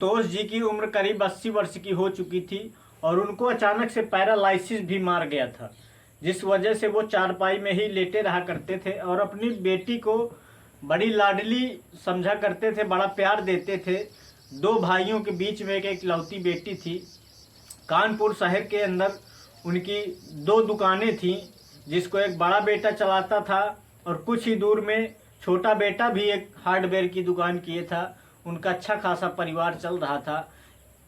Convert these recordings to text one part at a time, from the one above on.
तोष जी की उम्र करीब 80 वर्ष की हो चुकी थी और उनको अचानक से पैरालाइसिस भी मार गया था, जिस वजह से वो चारपाई में ही लेटे रहा करते थे और अपनी बेटी को बड़ी लाडली समझा करते थे, बड़ा प्यार देते थे। दो भाइयों के बीच में एक इकलौती बेटी थी। कानपुर शहर के अंदर उनकी दो दुकानें थीं, जिसको एक बड़ा बेटा चलाता था और कुछ ही दूर में छोटा बेटा भी एक हार्डवेयर की दुकान किए था। उनका अच्छा खासा परिवार चल रहा था।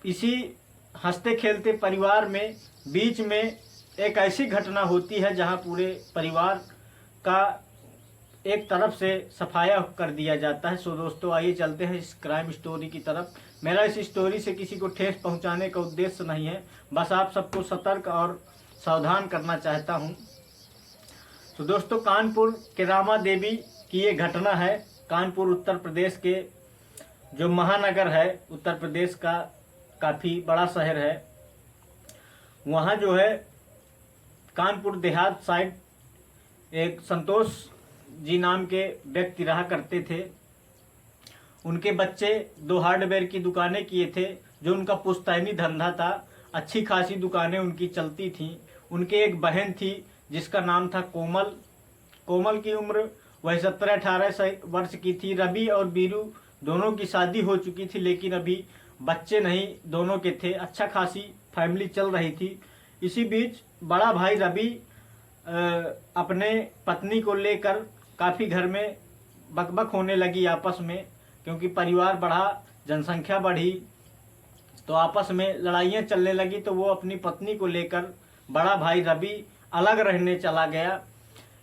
इसी हंसते खेलते परिवार में बीच में एक ऐसी घटना होती है जहां पूरे परिवार का एक तरफ से सफाया कर दिया जाता है। सो दोस्तों, आइए चलते हैं इस क्राइम स्टोरी की तरफ। मेरा इस स्टोरी से किसी को ठेस पहुंचाने का उद्देश्य नहीं है, बस आप सबको सतर्क और सावधान करना चाहता हूं। तो दोस्तों, कानपुर के रामा देवी की ये घटना है। कानपुर उत्तर प्रदेश के जो महानगर है, उत्तर प्रदेश का काफ़ी बड़ा शहर है। वहाँ जो है कानपुर देहात साइड एक संतोष जी नाम के व्यक्ति रहा करते थे। उनके बच्चे दो हार्डवेयर की दुकानें किए थे, जो उनका पुश्तैनी धंधा था। अच्छी खासी दुकानें उनकी चलती थीं। उनके एक बहन थी जिसका नाम था कोमल। कोमल की उम्र वह 17-18 वर्ष की थी। रवि और बीरू दोनों की शादी हो चुकी थी, लेकिन अभी बच्चे नहीं दोनों के थे। अच्छा खासी फैमिली चल रही थी। इसी बीच बड़ा भाई रवि अपने पत्नी को लेकर काफ़ी घर में बकबक होने लगी आपस में, क्योंकि परिवार बढ़ा, जनसंख्या बढ़ी, तो आपस में लड़ाइयाँ चलने लगी। तो वो अपनी पत्नी को लेकर बड़ा भाई रवि अलग रहने चला गया।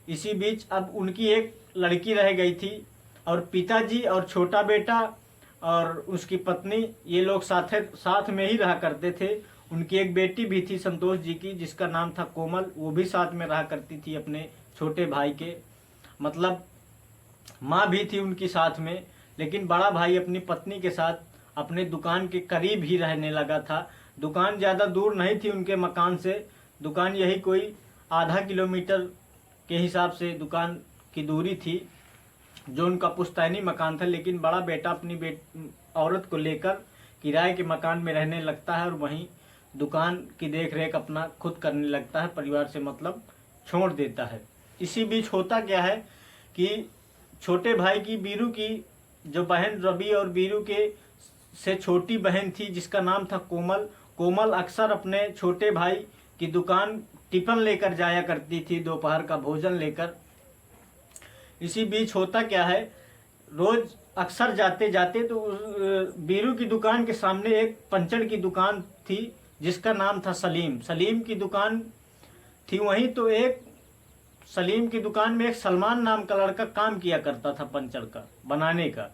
इसी बीच अब उनकी एक लड़की रह गई थी और पिताजी और छोटा बेटा और उसकी पत्नी ये लोग साथ में ही रहा करते थे। उनकी एक बेटी भी थी संतोष जी की, जिसका नाम था कोमल। वो भी साथ में रहा करती थी अपने छोटे भाई के, मतलब माँ भी थी उनकी साथ में। लेकिन बड़ा भाई अपनी पत्नी के साथ अपने दुकान के करीब ही रहने लगा था। दुकान ज़्यादा दूर नहीं थी उनके मकान से। दुकान यही कोई आधा किलोमीटर के हिसाब से दुकान की दूरी थी, जो उनका पुश्तैनी मकान था। लेकिन बड़ा बेटा अपनी औरत को लेकर किराए के मकान में रहने लगता है और वहीं दुकान की देख रेख अपना खुद करने लगता है, परिवार से मतलब छोड़ देता है। इसी बीच होता क्या है कि छोटे भाई की बीरू की जो बहन रवि और बीरू के से छोटी बहन थी, जिसका नाम था कोमल। कोमल अक्सर अपने छोटे भाई की दुकान टिफिन लेकर जाया करती थी, दोपहर का भोजन लेकर। इसी बीच होता क्या है, रोज अक्सर जाते जाते तो बीरू की दुकान के सामने एक पंचर की दुकान थी, जिसका नाम था सलीम। सलीम की दुकान थी वहीं, तो एक सलीम की दुकान में एक सलमान नाम का लड़का काम किया करता था पंचर का बनाने का।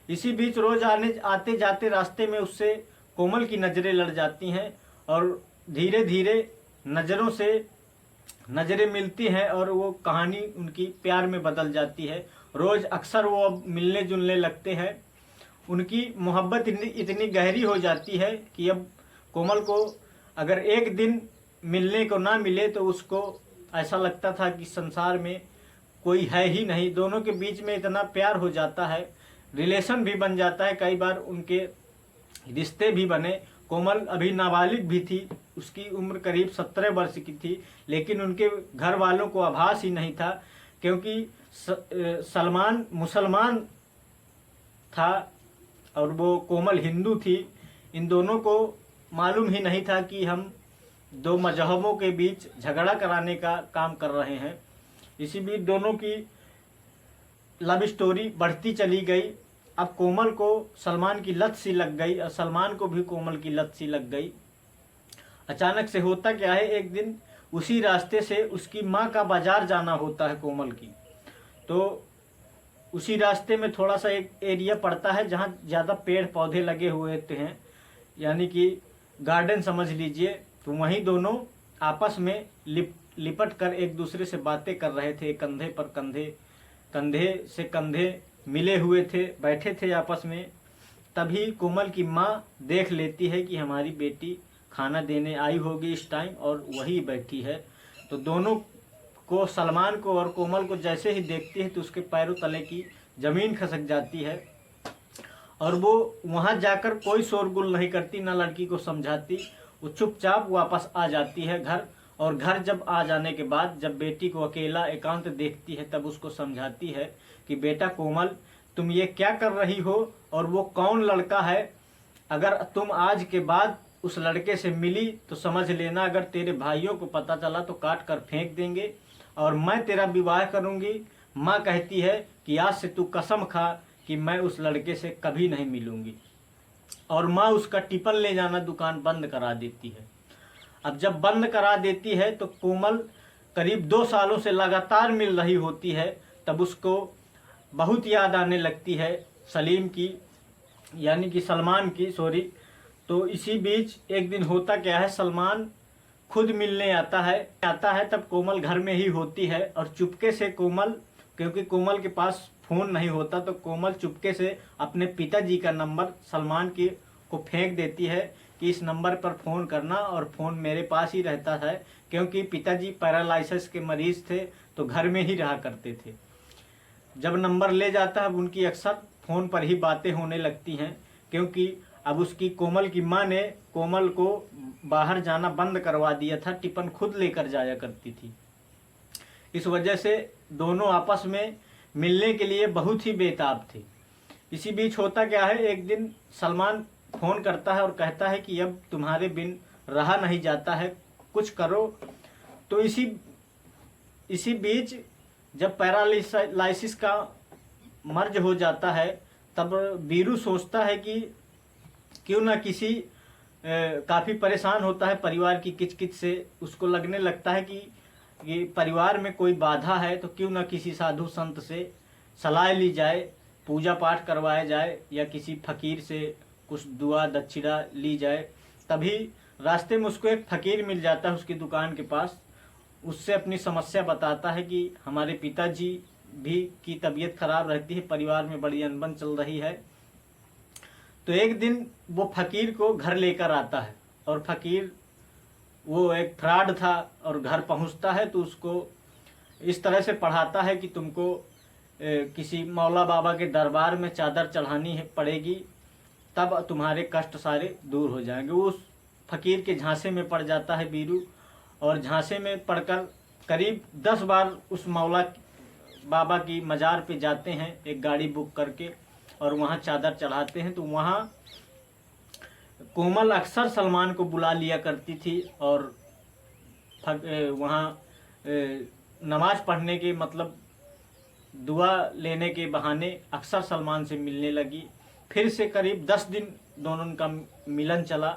इसी बीच रोज आते जाते रास्ते में उससे कोमल की नज़रें लड़ जाती हैं और धीरे धीरे नज़रें मिलती हैं और वो कहानी उनकी प्यार में बदल जाती है। रोज़ अक्सर वो अब मिलने जुलने लगते हैं। उनकी मोहब्बत इतनी गहरी हो जाती है कि अब कोमल को अगर एक दिन मिलने को ना मिले तो उसको ऐसा लगता था कि संसार में कोई है ही नहीं। दोनों के बीच में इतना प्यार हो जाता है, रिलेशन भी बन जाता है। कई बार उनके रिश्ते भी बने। कोमल अभी नाबालिग भी थी, उसकी उम्र करीब 17 वर्ष की थी, लेकिन उनके घर वालों को आभास ही नहीं था, क्योंकि सलमान मुसलमान था और वो कोमल हिंदू थी। इन दोनों को मालूम ही नहीं था कि हम दो मजहबों के बीच झगड़ा कराने का काम कर रहे हैं। इसी बीच दोनों की लव स्टोरी बढ़ती चली गई। अब कोमल को सलमान की लत सी लग गई और सलमान को भी कोमल की लत सी लग गई। अचानक से होता क्या है, एक दिन उसी रास्ते से उसकी माँ का बाजार जाना होता है कोमल की। तो उसी रास्ते में थोड़ा सा एक एरिया पड़ता है जहाँ ज़्यादा पेड़ पौधे लगे हुए हैं, यानी कि गार्डन समझ लीजिए। तो वहीं दोनों आपस में लिपट कर एक दूसरे से बातें कर रहे थे। कंधे पर कंधे से कंधे मिले हुए थे, बैठे थे आपस में। तभी कोमल की माँ देख लेती है कि हमारी बेटी खाना देने आई होगी इस टाइम और वही बैठी है। तो दोनों को, सलमान को और कोमल को जैसे ही देखती है तो उसके पैरों तले की ज़मीन खसक जाती है और वो वहाँ जाकर कोई शोरगुल नहीं करती, ना लड़की को समझाती, वो चुपचाप वापस आ जाती है घर। और घर जब आ जाने के बाद जब बेटी को अकेला एकांत देखती है तब उसको समझाती है कि बेटा कोमल, तुम ये क्या कर रही हो और वो कौन लड़का है? अगर तुम आज के बाद उस लड़के से मिली तो समझ लेना, अगर तेरे भाइयों को पता चला तो काट कर फेंक देंगे और मैं तेरा विवाह करूंगी। माँ कहती है कि आज से तू कसम खा कि मैं उस लड़के से कभी नहीं मिलूंगी। और माँ उसका टिफिन ले जाना दुकान बंद करा देती है। अब जब बंद करा देती है तो कोमल करीब 2 सालों से लगातार मिल रही होती है। तब उसको बहुत याद आने लगती है सलीम की, यानी कि सलमान की, सॉरी। तो इसी बीच एक दिन होता क्या है, सलमान खुद मिलने आता है तब कोमल घर में ही होती है। और चुपके से कोमल, क्योंकि कोमल के पास फ़ोन नहीं होता, तो कोमल चुपके से अपने पिताजी का नंबर सलमान की को फेंक देती है कि इस नंबर पर फ़ोन करना। और फ़ोन मेरे पास ही रहता है क्योंकि पिताजी पैरालिसिस के मरीज़ थे तो घर में ही रहा करते थे। जब नंबर ले जाता है अब उनकी अक्सर फ़ोन पर ही बातें होने लगती हैं, क्योंकि अब उसकी कोमल की माँ ने कोमल को बाहर जाना बंद करवा दिया था, टिफिन खुद लेकर जाया करती थी। इस वजह से दोनों आपस में मिलने के लिए बहुत ही बेताब थे। इसी बीच होता क्या है, एक दिन सलमान फ़ोन करता है और कहता है कि अब तुम्हारे बिन रहा नहीं जाता है, कुछ करो। तो इसी बीच जब पैरालिसिस का मर्ज हो जाता है तब बीरू सोचता है कि क्यों ना किसी काफ़ी परेशान होता है परिवार की किचकिच से। उसको लगने लगता है कि ये परिवार में कोई बाधा है, तो क्यों ना किसी साधु संत से सलाह ली जाए, पूजा पाठ करवाया जाए या किसी फकीर से कुछ दुआ दक्षिणा ली जाए। तभी रास्ते में उसको एक फकीर मिल जाता है उसकी दुकान के पास। उससे अपनी समस्या बताता है कि हमारे पिताजी भी की तबीयत खराब रहती है, परिवार में बड़ी अनबन चल रही है। तो एक दिन वो फकीर को घर लेकर आता है और फकीर वो एक फ्रॉड था और घर पहुंचता है तो उसको इस तरह से पढ़ाता है कि तुमको किसी मौला बाबा के दरबार में चादर चढ़ानी पड़ेगी, तब तुम्हारे कष्ट सारे दूर हो जाएंगे। वो उस फकीर के झांसे में पड़ जाता है बीरू, और झांसे में पड़कर करीब 10 बार उस मौला बाबा की मज़ार पे जाते हैं एक गाड़ी बुक करके और वहाँ चादर चढ़ाते हैं। तो वहाँ कोमल अक्सर सलमान को बुला लिया करती थी और वहाँ नमाज पढ़ने के मतलब दुआ लेने के बहाने अक्सर सलमान से मिलने लगी। फिर से करीब 10 दिन दोनों का मिलन चला।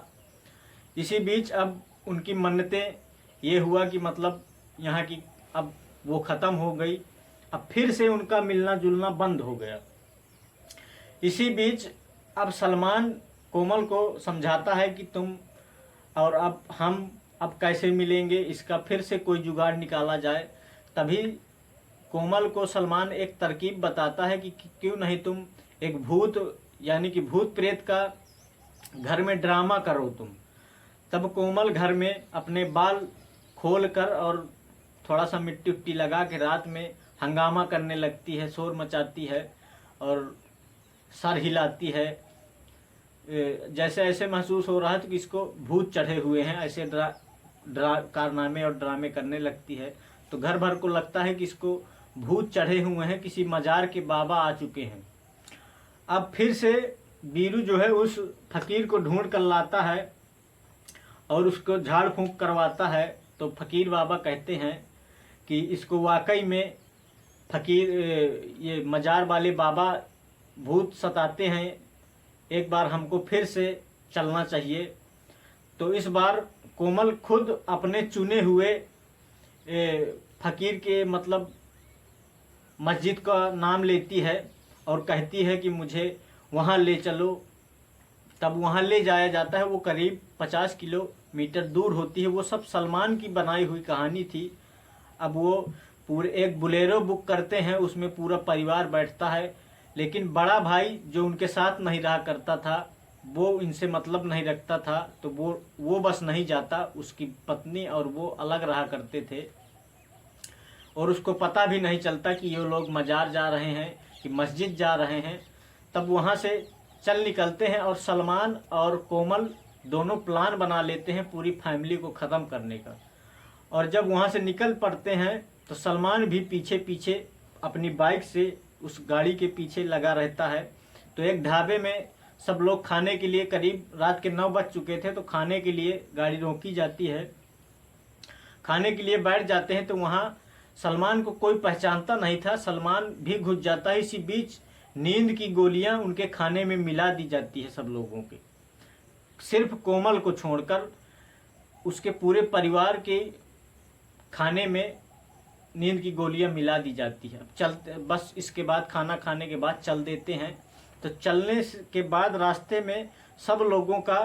इसी बीच अब उनकी मन्नतें ये हुआ कि मतलब यहाँ की अब वो ख़त्म हो गई। अब फिर से उनका मिलना जुलना बंद हो गया। इसी बीच अब सलमान कोमल को समझाता है कि तुम और हम कैसे मिलेंगे, इसका फिर से कोई जुगाड़ निकाला जाए। तभी कोमल को सलमान एक तरकीब बताता है कि क्यों नहीं तुम एक भूत यानी कि भूत प्रेत का घर में ड्रामा करो तुम। तब कोमल घर में अपने बाल खोल कर और थोड़ा सा मिट्टी उट्टी लगा के रात में हंगामा करने लगती है, शोर मचाती है और सर हिलाती है। जैसे ऐसे महसूस हो रहा है कि इसको भूत चढ़े हुए हैं, ऐसे कारनामे और ड्रामे करने लगती है। तो घर भर को लगता है कि इसको भूत चढ़े हुए हैं, किसी मजार के बाबा आ चुके हैं। अब फिर से बीरू जो है उस फकीर को ढूंढ कर लाता है और उसको झाड़ फूंक करवाता है। तो फकीर बाबा कहते हैं कि इसको वाकई में फकीर ये मजार वाले बाबा भूत सताते हैं, एक बार हमको फिर से चलना चाहिए। तो इस बार कोमल खुद अपने चुने हुए फकीर के मतलब मस्जिद का नाम लेती है और कहती है कि मुझे वहाँ ले चलो। तब वहाँ ले जाया जाता है। वो करीब 50 किलोमीटर दूर होती है। वो सब सलमान की बनाई हुई कहानी थी। अब वो पूरे एक बुलेरो बुक करते हैं, उसमें पूरा परिवार बैठता है। लेकिन बड़ा भाई जो उनके साथ नहीं रहा करता था, वो इनसे मतलब नहीं रखता था, तो वो बस नहीं जाता। उसकी पत्नी और वो अलग रहा करते थे और उसको पता भी नहीं चलता कि ये लोग मजार जा रहे हैं कि मस्जिद जा रहे हैं। तब वहाँ से चल निकलते हैं और सलमान और कोमल दोनों प्लान बना लेते हैं पूरी फैमिली को ख़त्म करने का। और जब वहाँ से निकल पड़ते हैं तो सलमान भी पीछे पीछे अपनी बाइक से उस गाड़ी के पीछे लगा रहता है। तो एक ढाबे में सब लोग खाने के लिए, करीब रात के 9 बज चुके थे, तो खाने के लिए गाड़ी रोकी जाती है। खाने के लिए बैठ जाते हैं तो वहाँ सलमान को कोई पहचानता नहीं था। सलमान भी घुस जाता है। इसी बीच नींद की गोलियां उनके खाने में मिला दी जाती है सब लोगों के, सिर्फ कोमल को छोड़कर उसके पूरे परिवार के खाने में नींद की गोलियां मिला दी जाती है। अब चलते, बस इसके बाद खाना खाने के बाद चल देते हैं। तो चलने के बाद रास्ते में सब लोगों का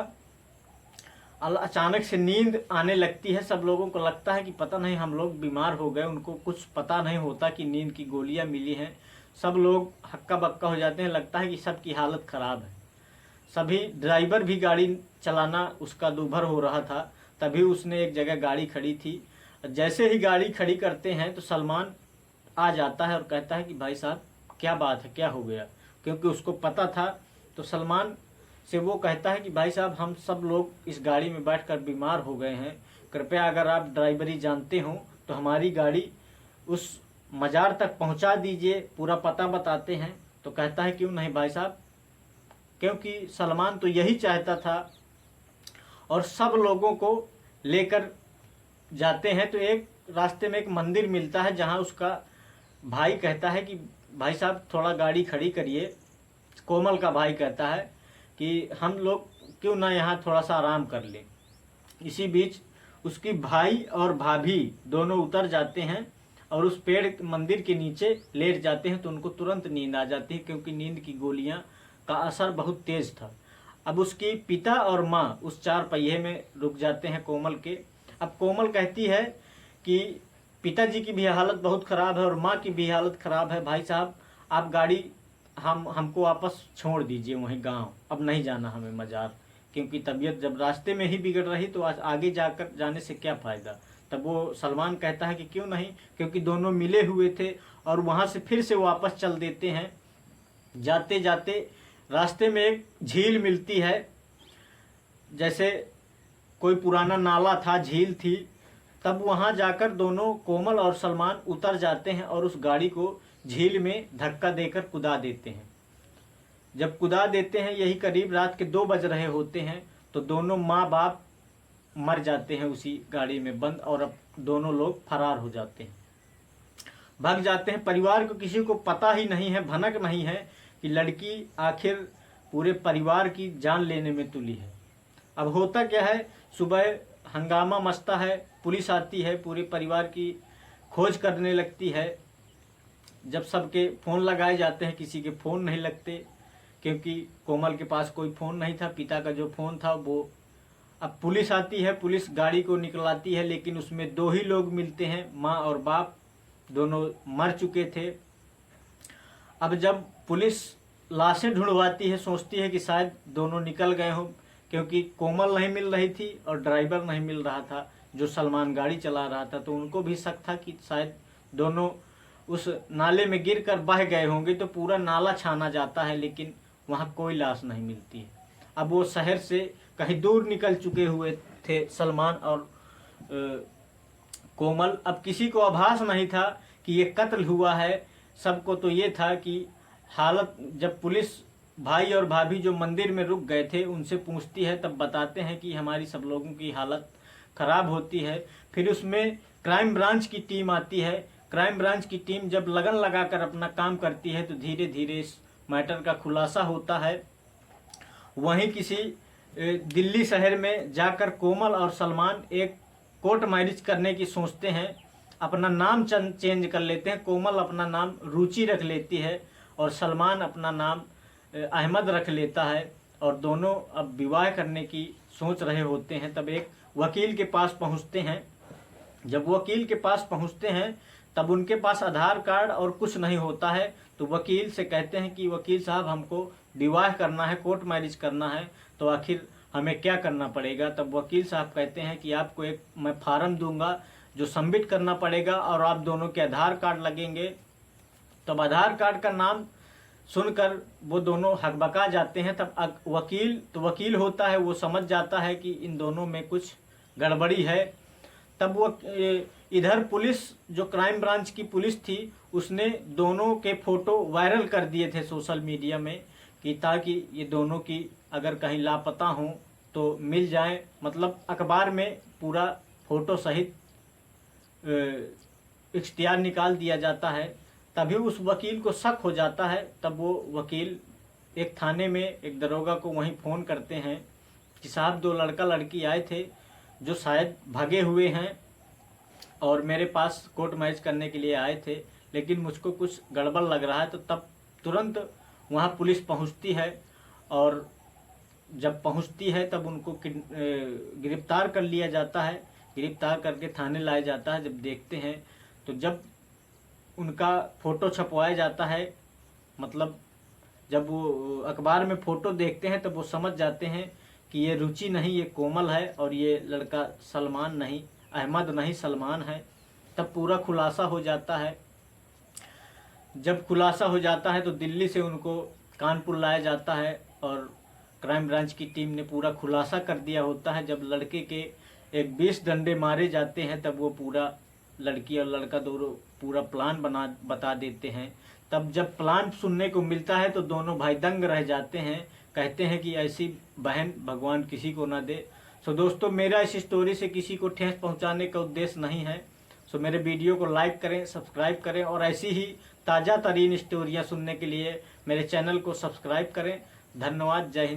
अचानक से नींद आने लगती है। सब लोगों को लगता है कि पता नहीं हम लोग बीमार हो गए। उनको कुछ पता नहीं होता कि नींद की गोलियां मिली हैं। सब लोग हक्का बक्का हो जाते हैं। लगता है कि सबकी हालत ख़राब है। सभी ड्राइवर भी गाड़ी चलाना उसका दूभर हो रहा था। तभी उसने एक जगह गाड़ी खड़ी थी। जैसे ही गाड़ी खड़ी करते हैं तो सलमान आ जाता है और कहता है कि भाई साहब क्या बात है, क्या हो गया, क्योंकि उसको पता था। तो सलमान से वो कहता है कि भाई साहब हम सब लोग इस गाड़ी में बैठकर बीमार हो गए हैं। कृपया अगर आप ड्राइवरी जानते हो तो हमारी गाड़ी उस मज़ार तक पहुंचा दीजिए, पूरा पता बताते हैं। तो कहता है क्यों नहीं भाई साहब, क्योंकि सलमान तो यही चाहता था। और सब लोगों को लेकर जाते हैं तो एक रास्ते में एक मंदिर मिलता है जहां उसका भाई कहता है कि भाई साहब थोड़ा गाड़ी खड़ी करिए। कोमल का भाई कहता है कि हम लोग क्यों ना यहाँ थोड़ा सा आराम कर लें। इसी बीच उसकी भाई और भाभी दोनों उतर जाते हैं और उस पेड़ मंदिर के नीचे लेट जाते हैं। तो उनको तुरंत नींद आ जाती है, क्योंकि नींद की गोलियां का असर बहुत तेज था। अब उसकी पिता और माँ उस 4 पहिए में रुक जाते हैं कोमल के। अब कोमल कहती है कि पिताजी की भी हालत बहुत ख़राब है और माँ की भी हालत ख़राब है। भाई साहब आप गाड़ी हमको वापस छोड़ दीजिए वहीं गांव, अब नहीं जाना हमें मज़ार, क्योंकि तबीयत जब रास्ते में ही बिगड़ रही तो आज आगे जाकर जाने से क्या फ़ायदा। तब वो सलमान कहता है कि क्यों नहीं, क्योंकि दोनों मिले हुए थे। और वहाँ से फिर से वापस चल देते हैं। जाते जाते रास्ते में एक झील मिलती है, जैसे कोई पुराना नाला था, झील थी। तब वहाँ जाकर दोनों कोमल और सलमान उतर जाते हैं और उस गाड़ी को झील में धक्का देकर कुदा देते हैं। जब कुदा देते हैं, यही करीब रात के 2 बज रहे होते हैं, तो दोनों माँ बाप मर जाते हैं उसी गाड़ी में बंद। और अब दोनों लोग फरार हो जाते हैं, भाग जाते हैं। परिवार को किसी को पता ही नहीं है, भनक नहीं है कि लड़की आखिर पूरे परिवार की जान लेने में तुली है। अब होता क्या है, सुबह हंगामा मचता है, पुलिस आती है, पूरे परिवार की खोज करने लगती है। जब सबके फ़ोन लगाए जाते हैं, किसी के फ़ोन नहीं लगते, क्योंकि कोमल के पास कोई फ़ोन नहीं था। पिता का जो फ़ोन था वो, अब पुलिस आती है, पुलिस गाड़ी को निकलाती है, लेकिन उसमें 2 ही लोग मिलते हैं, माँ और बाप, दोनों मर चुके थे। अब जब पुलिस लाशें ढूंढवाती है, सोचती है कि शायद दोनों निकल गए हों, क्योंकि कोमल नहीं मिल रही थी और ड्राइवर नहीं मिल रहा था जो सलमान गाड़ी चला रहा था। तो उनको भी शक था कि शायद दोनों उस नाले में गिरकर बह गए होंगे। तो पूरा नाला छाना जाता है, लेकिन वहाँ कोई लाश नहीं मिलती है। अब वो शहर से कहीं दूर निकल चुके हुए थे सलमान और कोमल। अब किसी को आभास नहीं था कि ये कत्ल हुआ है। सबको तो ये था कि हालत, जब पुलिस भाई और भाभी जो मंदिर में रुक गए थे उनसे पूछती है, तब बताते हैं कि हमारी सब लोगों की हालत ख़राब होती है। फिर उसमें क्राइम ब्रांच की टीम आती है। क्राइम ब्रांच की टीम जब लगन लगाकर अपना काम करती है तो धीरे धीरे इस मैटर का खुलासा होता है। वहीं किसी दिल्ली शहर में जाकर कोमल और सलमान एक कोर्ट मैरिज करने की सोचते हैं। अपना नाम चेंज कर लेते हैं। कोमल अपना नाम रुचि रख लेती है और सलमान अपना नाम अहमद रख लेता है। और दोनों अब विवाह करने की सोच रहे होते हैं। तब एक वकील के पास पहुंचते हैं। जब वकील के पास पहुंचते हैं तब उनके पास आधार कार्ड और कुछ नहीं होता है। तो वकील से कहते हैं कि वकील साहब हमको विवाह करना है, कोर्ट मैरिज करना है, तो आखिर हमें क्या करना पड़ेगा। तब वकील साहब कहते हैं कि आपको एक मैं फार्म दूंगा जो सबमिट करना पड़ेगा और आप दोनों के आधार कार्ड लगेंगे। तब आधार कार्ड का नाम सुनकर वो दोनों हकबका जाते हैं। तब वकील होता है, वो समझ जाता है कि इन दोनों में कुछ गड़बड़ी है। तब वो इधर पुलिस, जो क्राइम ब्रांच की पुलिस थी, उसने दोनों के फोटो वायरल कर दिए थे सोशल मीडिया में, कि ताकि ये दोनों की अगर कहीं लापता हों तो मिल जाए। मतलब अखबार में पूरा फोटो सहित इश्तिहार निकाल दिया जाता है। तभी उस वकील को शक हो जाता है। तब वो वकील एक थाने में एक दरोगा को वहीं फ़ोन करते हैं कि साहब, 2 लड़का लड़की आए थे जो शायद भागे हुए हैं और मेरे पास कोर्ट मैरिज करने के लिए आए थे, लेकिन मुझको कुछ गड़बड़ लग रहा है। तो तब तुरंत वहाँ पुलिस पहुँचती है, और जब पहुँचती है तब उनको गिरफ्तार कर लिया जाता है। गिरफ्तार करके थाने लाया जाता है। जब देखते हैं तो जब उनका फ़ोटो छपवाया जाता है, मतलब जब वो अखबार में फ़ोटो देखते हैं तब वो समझ जाते हैं कि ये रुचि नहीं, ये कोमल है, और ये लड़का सलमान नहीं, अहमद नहीं, सलमान है। तब पूरा खुलासा हो जाता है। जब खुलासा हो जाता है तो दिल्ली से उनको कानपुर लाया जाता है, और क्राइम ब्रांच की टीम ने पूरा खुलासा कर दिया होता है। जब लड़के के एक 20 डंडे मारे जाते हैं, तब वो पूरा, लड़की और लड़का दोनों पूरा प्लान बता देते हैं। तब जब प्लान सुनने को मिलता है तो दोनों भाई दंग रह जाते हैं, कहते हैं कि ऐसी बहन भगवान किसी को ना दे। सो दोस्तों, मेरा इस स्टोरी से किसी को ठेस पहुंचाने का उद्देश्य नहीं है। सो मेरे वीडियो को लाइक करें, सब्सक्राइब करें, और ऐसी ही ताज़ा तरीन स्टोरियाँ सुनने के लिए मेरे चैनल को सब्सक्राइब करें। धन्यवाद। जय हिंद।